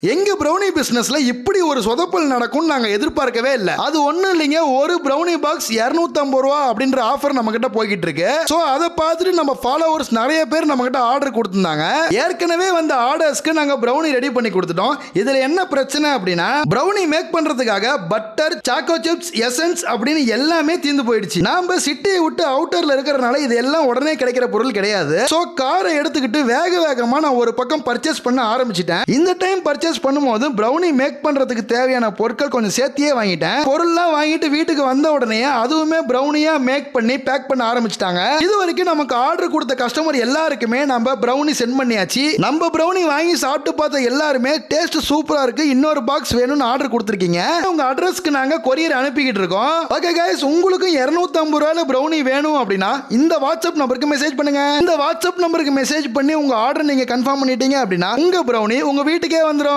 எங்க பிரௌனி பிசினஸ்ல இப்படி ஒரு சொதப்பல் நடக்கும் நாங்க எதிர்பார்க்கவே இல்ல. அது ஒண்ணும் இல்லைங்க, ஒரு பிரௌனி பாக்ஸ் 250 ரூபா அப்படின்ற ஆஃபர் நம்ம கிட்ட போய்கிட்டு இருக்கு. சோ அதை பார்த்துட்டு நம்ம ஃபாலோவர்ஸ் நிறைய பேர் நம்ம கிட்ட ஆர்டர் கொடுத்திருந்தாங்க. ஏற்கனவே வந்த ஆர்டர்ஸ்க்கு நாங்க பிரௌனி ரெடி பண்ணி கொடுத்துட்டோம். இதுல என்ன பிரச்சனை அப்படின்னா, பிரௌனி மேக் பண்றதுக்காக பட்டர், சாக்கோ சிப்ஸ், எசன்ஸ் அப்படின்னு எல்லாமே தீர்ந்து போயிடுச்சு. நாம சிட்டியை விட்டு அவுட்டர்ல இருக்கிறதுனால இது எல்லாம் உடனே கிடைக்கிற பொருள் கிடையாது. சோ காரை எடுத்துக்கிட்டு வேக வேகமா நான் ஒரு பக்கம் பர்ச்சேஸ் பண்ண ஆரம்பிச்சிட்டேன். இந்த டைம் பர்ச்சேஸ் பண்ணும்போது பிரௌனி மேக் பண்றதுக்கு தேவையான பொருட்கள் கொஞ்சம் சேர்த்தியே வாங்கிட்டேன். பொருள்லாம் வாங்கிட்டு வீட்டுக்கு வந்த உடனே அதுவுமே பிரௌனியா மேக் பண்ணி பேக் பண்ண ஆரம்பிச்சிட்டாங்க. இது வரைக்கும் நமக்கு ஆர்டர் கொடுத்த கஸ்டமர் எல்லாருக்குமே நம்ம பிரௌனி சென்ட் பண்ணியாச்சு. நம்ம பிரௌனி வாங்கி சாப்பிட்டு பார்த்த எல்லாருமே டேஸ்ட் சூப்பரா இருக்கு, இன்னொரு பாக்ஸ் வேணும்னு ஆர்டர் கொடுத்துருக்கீங்க. உங்க அட்ரஸ்க்கு நாங்க கொரியர் அனுப்பிக்கிட்டு இருக்கோம். ஓகே गाइस, உங்களுக்கு 250 ரூபாயில பிரௌனி வேணும் அப்படின்னா இந்த வாட்ஸ்அப் நம்பருக்கு மெசேஜ் பண்ணுங்க. இந்த வாட்ஸ்அப் நம்பருக்கு மெசேஜ் பண்ணி உங்க ஆர்டர் நீங்க கன்ஃபார்ம் பண்ணிட்டீங்க அப்படின்னா உங்க பிரௌனி உங்க வீட்டுக்கே வந்துரும்.